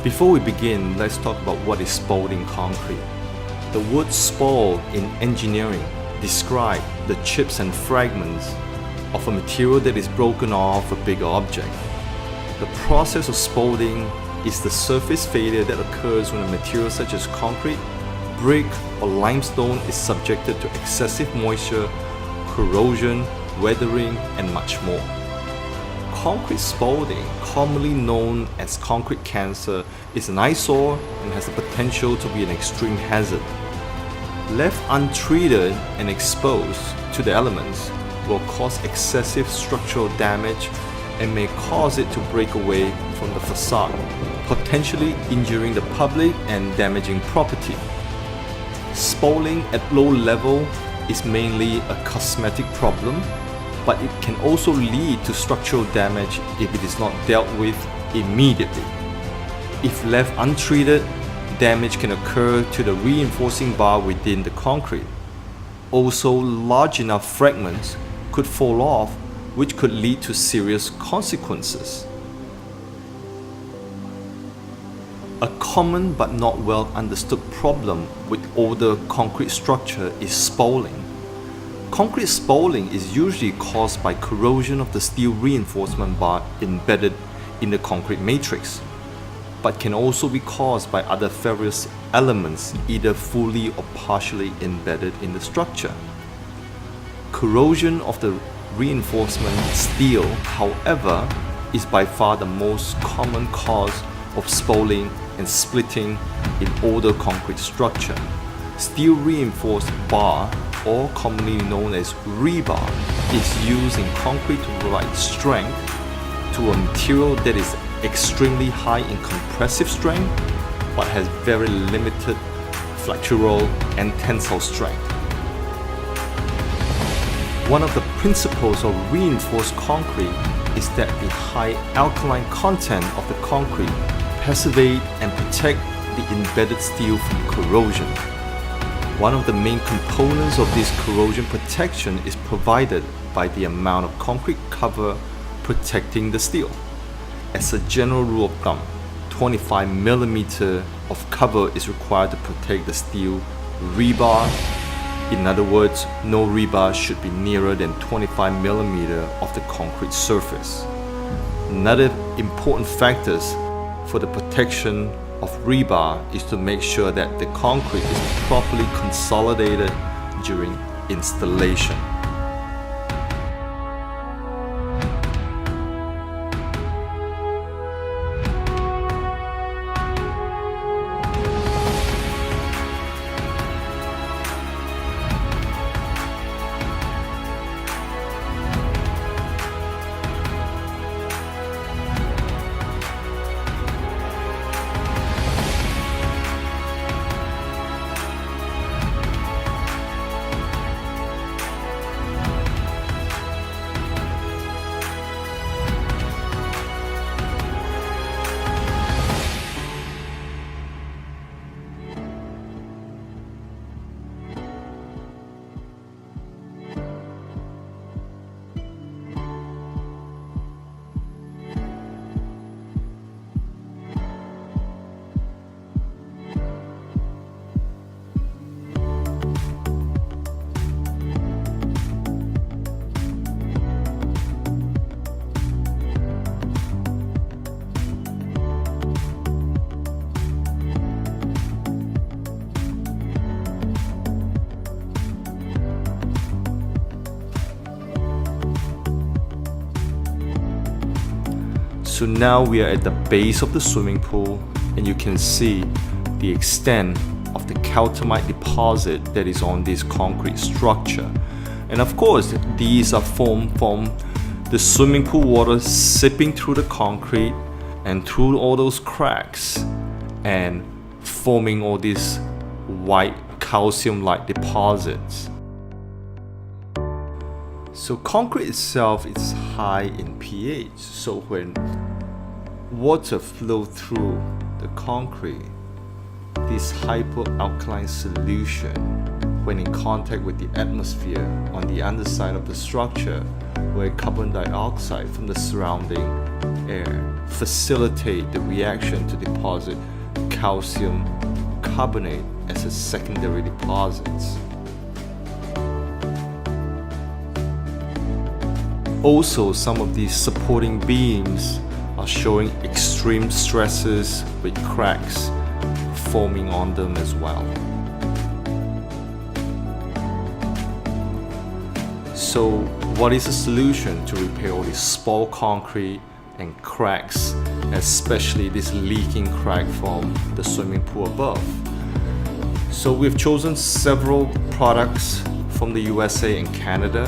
Before we begin, let's talk about what is spalling concrete. The word spall in engineering describes the chips and fragments of a material that is broken off a bigger object. The process of spalling is the surface failure that occurs when a material such as concrete, brick, or limestone is subjected to excessive moisture, corrosion, weathering, and much more. Concrete spalling, commonly known as concrete cancer, is an eyesore and has the potential to be an extreme hazard. Left untreated and exposed to the elements will cause excessive structural damage and may cause it to break away from the facade, potentially injuring the public and damaging property. Spalling at low level is mainly a cosmetic problem, but it can also lead to structural damage if it is not dealt with immediately. If left untreated, damage can occur to the reinforcing bar within the concrete. Also, large enough fragments could fall off, which could lead to serious consequences. A common but not well understood problem with older concrete structure is spalling. Concrete spalling is usually caused by corrosion of the steel reinforcement bar embedded in the concrete matrix, but can also be caused by other ferrous elements either fully or partially embedded in the structure. Corrosion of the reinforcement steel, however, is by far the most common cause of spalling and splitting in older concrete structure. Steel reinforced bar, or commonly known as rebar, is used in concrete to provide strength to a material that is extremely high in compressive strength but has very limited flexural and tensile strength. One of the principles of reinforced concrete is that the high alkaline content of the concrete passivate and protect the embedded steel from corrosion. One of the main components of this corrosion protection is provided by the amount of concrete cover protecting the steel. As a general rule of thumb, 25 mm of cover is required to protect the steel rebar. In other words, no rebar should be nearer than 25 mm of the concrete surface. Another important factors for the protection of rebar is to make sure that the concrete is properly consolidated during installation. So now we are at the base of the swimming pool, and you can see the extent of the calcite deposit that is on this concrete structure. And of course, these are formed from the swimming pool water seeping through the concrete and through all those cracks and forming all these white calcium-like deposits. So concrete itself is high in pH, so when water flows through the concrete, this hypoalkaline solution, when in contact with the atmosphere on the underside of the structure, where carbon dioxide from the surrounding air facilitate the reaction to deposit calcium carbonate as a secondary deposits. Also, some of these supporting beams are showing extreme stresses with cracks forming on them as well. So what is the solution to repair all this spoiled concrete and cracks, especially this leaking crack from the swimming pool above? So we've chosen several products from the USA and Canada,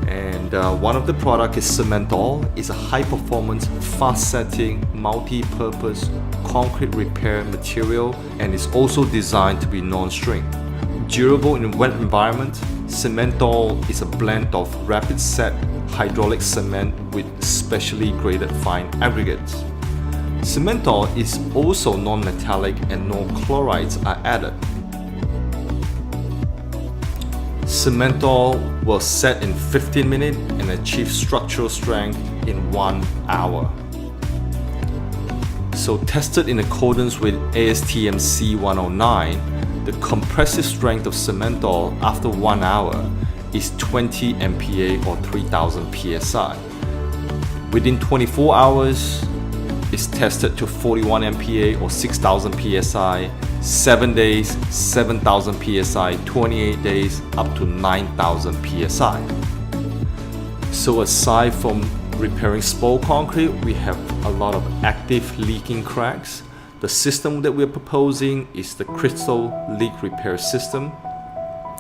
and one of the products is Cementol. It's a high-performance, fast-setting, multi-purpose concrete repair material, and it's also designed to be non-shrink. Durable in a wet environment, Cementol is a blend of rapid set hydraulic cement with specially graded fine aggregates. Cementol is also non-metallic and no chlorides are added. Cementol will set in 15 minutes and achieve structural strength in 1 hour. So tested in accordance with ASTM C109, the compressive strength of Cementol after 1 hour is 20 MPa or 3000 psi. Within 24 hours, it's tested to 41 MPa or 6000 psi, 7 days 7000 psi, 28 days up to 9000 psi. So aside from repairing spoiled concrete, we have a lot of active leaking cracks. The system that we're proposing is the Krystol Leak Repair system.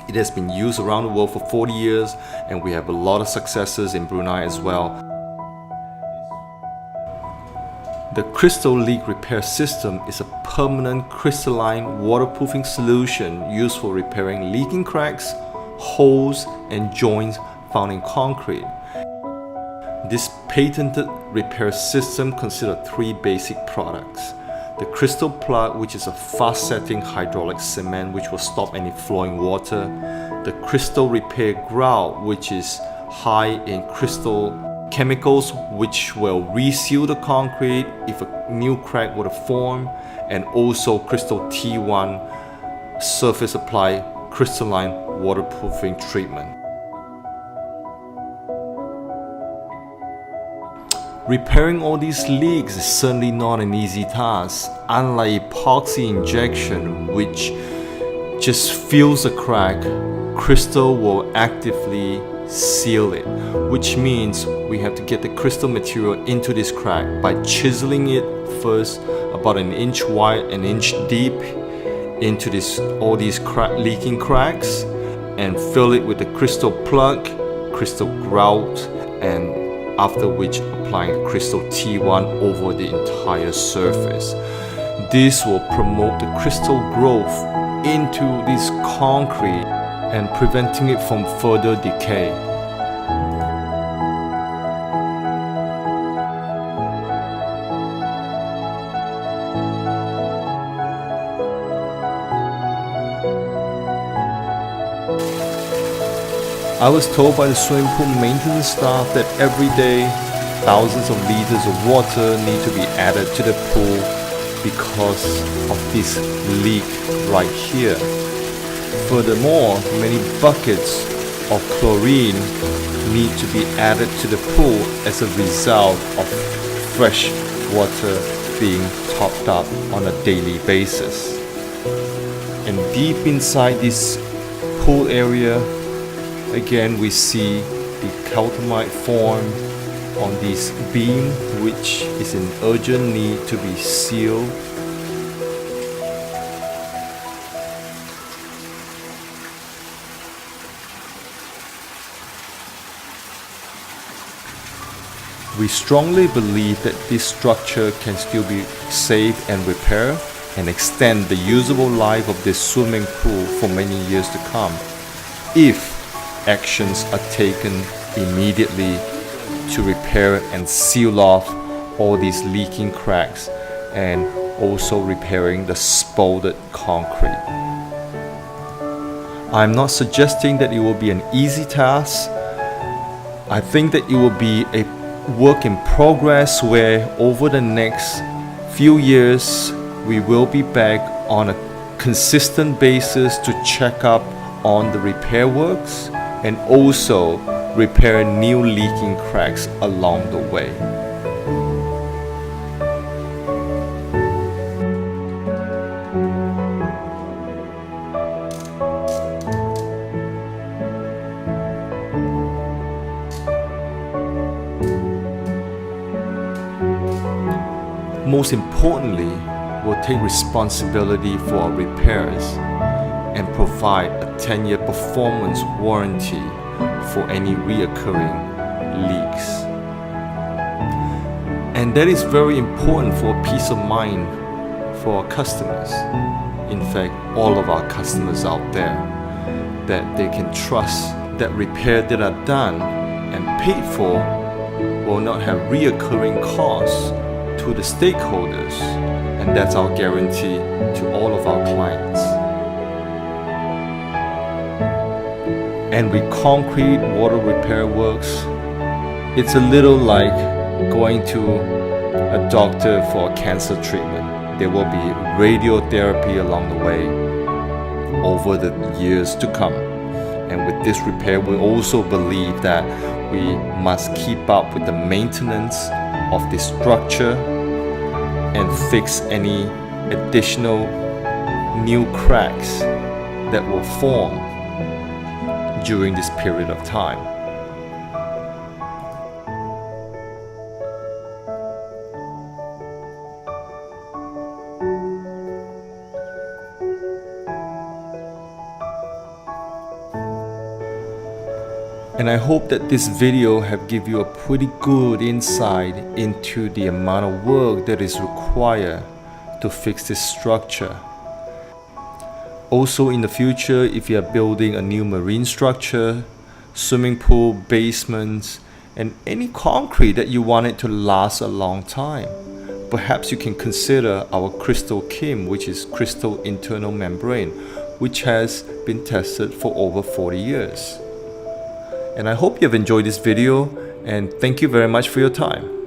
It has been used around the world for 40 years, and we have a lot of successes in Brunei as well. The Krystol Leak Repair system is a permanent crystalline waterproofing solution used for repairing leaking cracks, holes, and joints found in concrete. This patented repair system consists of 3 basic products. The Krystol Plug, which is a fast-setting hydraulic cement which will stop any flowing water. The Krystol Repair Grout, which is high in crystal chemicals which will reseal the concrete if a new crack were to form. And also Krystol T1 surface apply crystalline waterproofing treatment. Repairing all these leaks is certainly not an easy task. Unlike epoxy injection, which just fills a crack, Krystol will actively seal it, which means we have to get the Krystol material into this crack by chiseling it first about an inch wide, an inch deep into all these leaking cracks, and fill it with the Krystol Plug, Krystol Grout, and after which applying Krystol T1 over the entire surface. This will promote the crystal growth into this concrete and preventing it from further decay. I was told by the swimming pool maintenance staff that every day thousands of liters of water need to be added to the pool because of this leak right here. Furthermore, many buckets of chlorine need to be added to the pool as a result of fresh water being topped up on a daily basis. And deep inside this pool area, again, we see the calcomite form on this beam, which is in urgent need to be sealed. We strongly believe that this structure can still be saved and repaired and extend the usable life of this swimming pool for many years to come, if actions are taken immediately to repair and seal off all these leaking cracks and also repairing the spouted concrete. I'm not suggesting that it will be an easy task. I think that it will be a work in progress where over the next few years we will be back on a consistent basis to check up on the repair works and also repair new leaking cracks along the way. Most importantly, we'll take responsibility for our repairs and provide a 10-year performance warranty for any reoccurring leaks. And that is very important for peace of mind for our customers. In fact, all of our customers out there, that they can trust that repairs that are done and paid for will not have reoccurring costs to the stakeholders, and that's our guarantee to all of our clients. And with concrete water repair works, it's a little like going to a doctor for a cancer treatment. There will be radiotherapy along the way over the years to come. And with this repair, we also believe that we must keep up with the maintenance of the structure and fix any additional new cracks that will form during this period of time. And I hope that this video have give you a pretty good insight into the amount of work that is required to fix this structure. Also in the future, if you are building a new marine structure, swimming pool, basements, and any concrete that you want it to last a long time, perhaps you can consider our KRYSTOL Kim, which is crystal internal membrane, which has been tested for over 40 years. And I hope you have enjoyed this video, and thank you very much for your time.